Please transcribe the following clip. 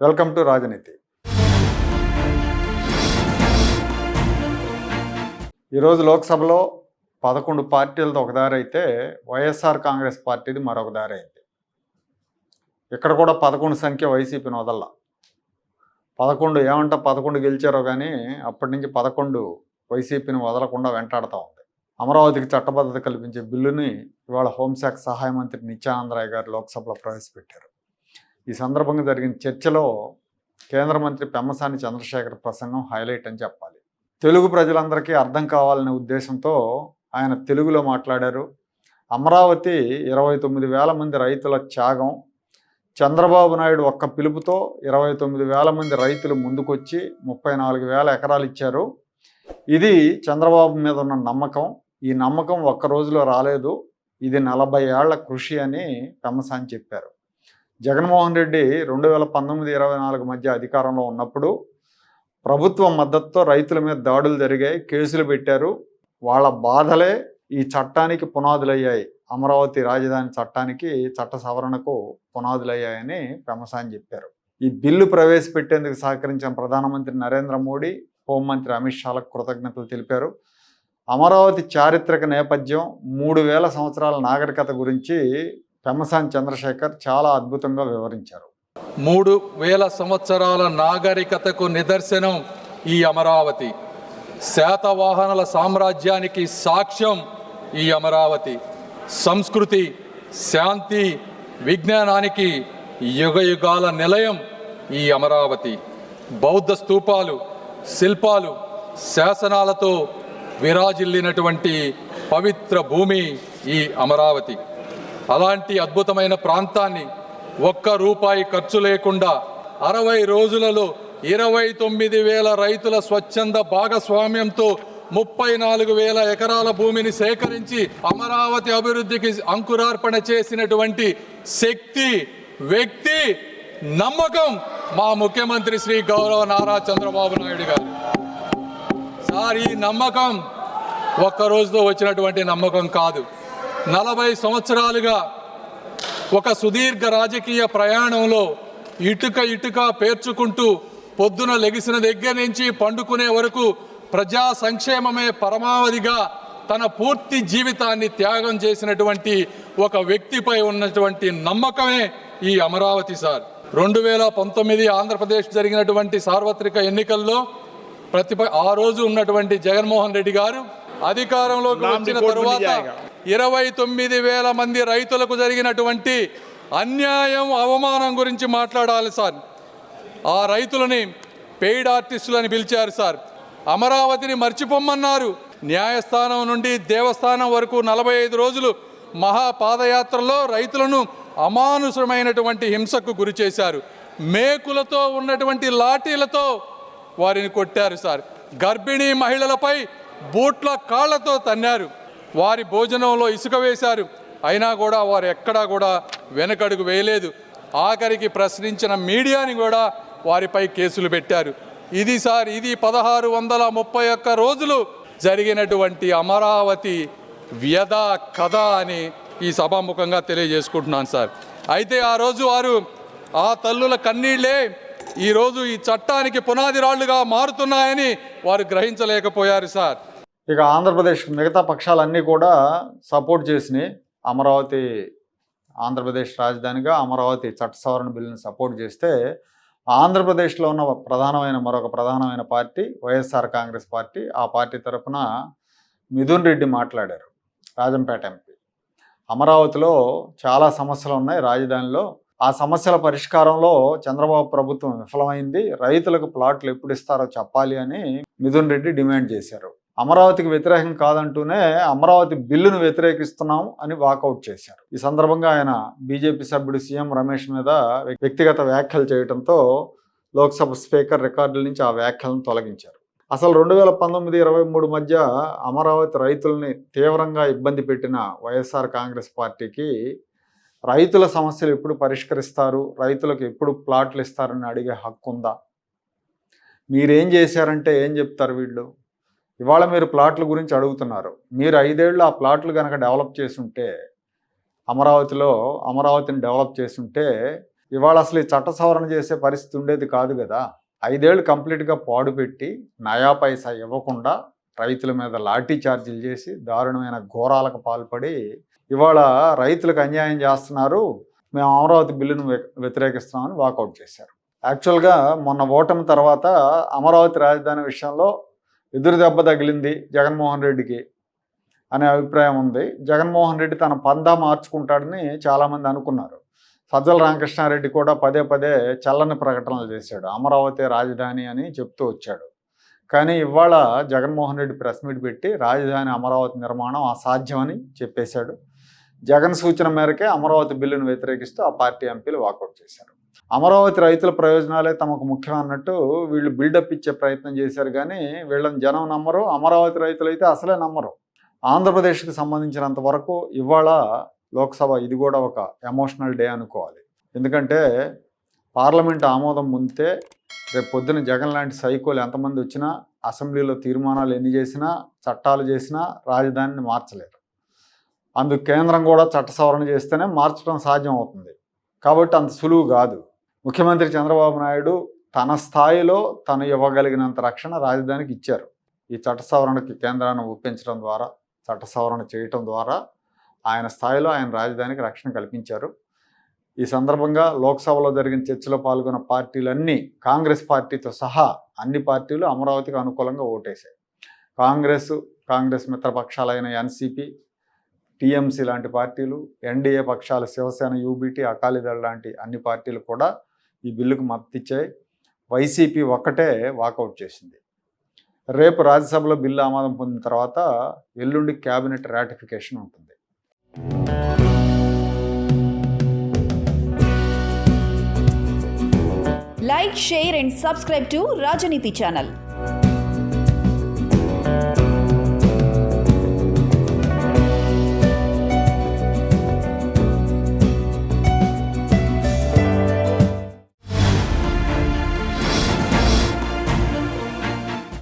Welcome to రాజనీతి. ఈరోజు లోక్సభలో 11 పార్టీలతో ఒక దారి అయితే వైఎస్ఆర్ కాంగ్రెస్ పార్టీది మరొక దారి అయింది. ఇక్కడ కూడా 11 సంఖ్య వైసీపీని వదల్లా. 11 గెలిచారో కానీ అప్పటి నుంచి 11 వైసీపీని వదలకుండా వెంటాడుతూ ఉంది. అమరావతికి చట్టబద్ధత కల్పించే బిల్లుని ఇవాళ హోంశాఖ సహాయ మంత్రి నిత్యానంద రాయ్ గారు లోక్సభలో ప్రవేశపెట్టారు. ఈ సందర్భంగా జరిగిన చర్చలో కేంద్ర మంత్రి పెమ్మసాని చంద్రశేఖర్ ప్రసంగం హైలైట్ అని చెప్పాలి. తెలుగు ప్రజలందరికీ అర్థం కావాలనే ఉద్దేశంతో ఆయన తెలుగులో మాట్లాడారు. అమరావతి 29,000 మంది రైతుల త్యాగం, చంద్రబాబు నాయుడు ఒక్క పిలుపుతో 29,000 మంది రైతులు ముందుకొచ్చి 34,000 ఎకరాలు ఇచ్చారు. ఇది చంద్రబాబు మీద ఉన్న నమ్మకం. ఈ నమ్మకం ఒక్క రోజులో రాలేదు, ఇది 40 ఏళ్ల కృషి అని పెమ్మసాని చెప్పారు. జగన్మోహన్ రెడ్డి 2019-24 మధ్య అధికారంలో ఉన్నప్పుడు ప్రభుత్వం మద్దతుతో రైతుల మీద దాడులు జరిగాయి, కేసులు పెట్టారు. వాళ్ళ బాధలే ఈ చట్టానికి పునాదులయ్యాయి, అమరావతి రాజధాని చట్టానికి చట్ట సవరణకు పునాదులయ్యాయని పెమ్మసాని చెప్పారు. ఈ బిల్లు ప్రవేశపెట్టేందుకు సహకరించిన ప్రధానమంత్రి నరేంద్ర మోడీ, హోంమంత్రి అమిత్ షాలకు కృతజ్ఞతలు తెలిపారు. అమరావతి చారిత్రక నేపథ్యం, 3000 సంవత్సరాల నాగరికత గురించి పెమ్మసాని చంద్రశేఖర్ చాలా అద్భుతంగా వివరించారు. 3000 సంవత్సరాల నాగరికతకు నిదర్శనం ఈ అమరావతి. శాతవాహనుల సామ్రాజ్యానికి సాక్ష్యం ఈ అమరావతి. సంస్కృతి, శాంతి, విజ్ఞానానికి యుగయుగాల నిలయం ఈ అమరావతి. బౌద్ధ స్తూపాలు, శిల్పాలు, శాసనాలతో విరాజిల్లినటువంటి పవిత్ర భూమి ఈ అమరావతి. అలాంటి అద్భుతమైన ప్రాంతాన్ని ఒక్క రూపాయి ఖర్చు లేకుండా 60 రోజులలో 29,000 రైతుల స్వచ్ఛంద భాగస్వామ్యంతో 34,000 ఎకరాల భూమిని సేకరించి అమరావతి అభివృద్ధికి అంకురార్పణ చేసినటువంటి శక్తి, వ్యక్తి, నమ్మకం మా ముఖ్యమంత్రి శ్రీ గౌరవ నారా చంద్రబాబు నాయుడు గారు. సార్, ఈ నమ్మకం ఒక్క రోజుతో వచ్చినటువంటి నమ్మకం కాదు. 40 సంవత్సరాలుగా ఒక సుదీర్ఘ రాజకీయ ప్రయాణంలో ఇటుక పేర్చుకుంటూ పొద్దున లెగిసిన దగ్గర నుంచి పండుకునే వరకు ప్రజా సంక్షేమమే పరమావధిగా తన పూర్తి జీవితాన్ని త్యాగం చేసినటువంటి ఒక వ్యక్తిపై ఉన్నటువంటి నమ్మకమే ఈ అమరావతి. సార్, 2019 ఆంధ్రప్రదేశ్ జరిగినటువంటి సార్వత్రిక ఎన్నికల్లో ఆ రోజు ఉన్నటువంటి జగన్మోహన్ రెడ్డి గారు అధికారంలోకి వచ్చిన తరువాత 29,000 మంది రైతులకు జరిగినటువంటి అన్యాయం, అవమానం గురించి మాట్లాడాలి సార్. ఆ రైతులని పెయిడ్ ఆర్టిస్టులని పిలిచారు సార్. అమరావతిని మర్చిపోమ్మన్నారు. న్యాయస్థానం నుండి దేవస్థానం వరకు 45 రోజులు మహాపాదయాత్రలో రైతులను అమానుషమైనటువంటి హింసకు గురి చేశారు. మేకులతో ఉన్నటువంటి లాఠీలతో వారిని కొట్టారు సార్. గర్భిణీ మహిళలపై బూట్ల కాళ్లతో తన్నారు. వారి భోజనంలో ఇసుక వేశారు. అయినా కూడా వారు ఎక్కడా కూడా వెనకడుగు వేయలేదు. ఆఖరికి ప్రశ్నించిన మీడియాని కూడా వారిపై కేసులు పెట్టారు. ఇది 1631 రోజులు జరిగినటువంటి అమరావతి వ్యధ కథ అని ఈ సభాముఖంగా తెలియజేసుకుంటున్నాను సార్. అయితే ఆ రోజు వారు ఆ తల్లుల కన్నీళ్లే ఈరోజు ఈ చట్టానికి పునాది రాళ్లుగా మారుతున్నాయని వారు గ్రహించలేకపోయారు సార్. ఇక ఆంధ్రప్రదేశ్ మిగతా పక్షాలన్నీ కూడా సపోర్ట్ చేసినాయి. ఆంధ్రప్రదేశ్ రాజధానిగా అమరావతి చట్ట సవరణ బిల్లుని సపోర్ట్ చేస్తే ఆంధ్రప్రదేశ్లో ఉన్న మరొక ప్రధానమైన పార్టీ వైఎస్ఆర్ కాంగ్రెస్ పార్టీ. ఆ పార్టీ తరఫున మిథున్ రెడ్డి మాట్లాడారు. రాజంపేట ఎంపీ, అమరావతిలో చాలా సమస్యలు ఉన్నాయి రాజధానిలో, ఆ సమస్యల పరిష్కారంలో చంద్రబాబు ప్రభుత్వం విఫలమైంది, రైతులకు ప్లాట్లు ఎప్పుడు ఇస్తారో చెప్పాలి అని మిథున్ రెడ్డి డిమాండ్ చేశారు. అమరావతికి వ్యతిరేకం కాదంటూనే అమరావతి బిల్లును వ్యతిరేకిస్తున్నాం అని వాకౌట్ చేశారు. ఈ సందర్భంగా ఆయన బీజేపీ సభ్యుడు సీఎం రమేష్ మీద వ్యక్తిగత వ్యాఖ్యలు చేయడంతో లోక్సభ స్పీకర్ రికార్డుల నుంచి ఆ వ్యాఖ్యలను తొలగించారు. అసలు 2019-23 మధ్య అమరావతి రైతుల్ని తీవ్రంగా ఇబ్బంది పెట్టిన వైఎస్ఆర్ కాంగ్రెస్ పార్టీకి రైతుల సమస్యలు ఎప్పుడు పరిష్కరిస్తారు, రైతులకు ఎప్పుడు ప్లాట్లు ఇస్తారని అడిగే హక్కు ఉందా? మీరేం చేశారంటే ఏం చెప్తారు వీళ్ళు? ఇవాళ మీరు ప్లాట్ల గురించి అడుగుతున్నారు. మీరు 5 ఏళ్ళు ఆ ప్లాట్లు కనుక డెవలప్ చేసుంటే, అమరావతిని డెవలప్ చేసుంటే ఇవాళ అసలు ఈ చట్ట సవరణ చేసే పరిస్థితి ఉండేది కాదు కదా. 5 ఏళ్ళు కంప్లీట్గా పాడుపెట్టి నయా పైసా ఇవ్వకుండా రైతుల మీద లాఠీ చార్జీలు చేసి దారుణమైన ఘోరాలకు పాల్పడి ఇవాళ రైతులకు అన్యాయం చేస్తున్నారు, మేము అమరావతి బిల్లును వ్యతిరేకిస్తున్నామని వాకౌట్ చేశారు. యాక్చువల్గా మొన్న ఓటమి తర్వాత అమరావతి రాజధాని విషయంలో ఎదురు దెబ్బ తగిలింది జగన్మోహన్ రెడ్డికి అనే అభిప్రాయం ఉంది. జగన్మోహన్ రెడ్డి తన పందా మార్చుకుంటాడని చాలామంది అనుకున్నారు. సజ్జల రామకృష్ణారెడ్డి కూడా పదే పదే చల్లని ప్రకటనలు చేశాడు, అమరావతి రాజధాని అని చెప్తూ వచ్చాడు. కానీ ఇవాళ జగన్మోహన్ రెడ్డి ప్రెస్ మీట్ పెట్టి రాజధాని అమరావతి నిర్మాణం అసాధ్యమని చెప్పేశాడు. జగన్ సూచన మేరకే అమరావతి బిల్లును వ్యతిరేకిస్తూ ఆ పార్టీ ఎంపీలు వాకౌట్ చేశారు. అమరావతి రైతుల ప్రయోజనాలే తమకు ముఖ్యం అన్నట్టు వీళ్ళు బిల్డప్ ఇచ్చే ప్రయత్నం చేశారు. కానీ వీళ్ళని జనం నమ్మరు, అమరావతి రైతులు అయితే అసలే నమ్మరు. ఆంధ్రప్రదేశ్కి సంబంధించినంత వరకు ఇవాళ లోక్సభ ఇది కూడా ఒక ఎమోషనల్ డే అనుకోవాలి. ఎందుకంటే పార్లమెంట్ ఆమోదం ముందే రేపు పొద్దున జగన్ లాంటి సైకోలు ఎంతమంది వచ్చినా అసెంబ్లీలో తీర్మానాలు ఎన్ని చేసినా చట్టాలు చేసినా రాజధానిని మార్చలేరు. అందుకు కేంద్రం కూడా చట్ట సవరణ చేస్తేనే మార్చడం సాధ్యం అవుతుంది. కాబట్టి అంత సులువు కాదు. ముఖ్యమంత్రి చంద్రబాబు నాయుడు తన స్థాయిలో తను ఇవ్వగలిగినంత రక్షణ రాజధానికి ఇచ్చారు. ఈ చట్ట సవరణకి కేంద్రాన్ని ఒప్పించడం ద్వారా, చట్ట సవరణ చేయటం ద్వారా ఆయన స్థాయిలో ఆయన రాజధానికి రక్షణ కల్పించారు. ఈ సందర్భంగా లోక్సభలో జరిగిన చర్చలో పాల్గొన్న పార్టీలన్నీ, కాంగ్రెస్ పార్టీతో సహా అన్ని పార్టీలు అమరావతికి అనుకూలంగా ఓటేశాయి. కాంగ్రెస్ మిత్రపక్షాలైన ఎన్సీపీ, టీఎంసీ లాంటి పార్టీలు, ఎన్డీఏ పక్షాలు శివసేన, యూబీటీ, అకాలీదళ్ లాంటి అన్ని పార్టీలు కూడా ఈ బిల్లుకు మద్దతు ఇచ్చాయి. వైసీపీ ఒక్కటే వాకౌట్ చేసింది. రేపు రాజ్యసభలో బిల్లు ఆమోదం పొందిన తర్వాత ఎల్లుండి క్యాబినెట్ రాటిఫికేషన్ ఉంటుంది. Like, share and subscribe to Rajaniti channel.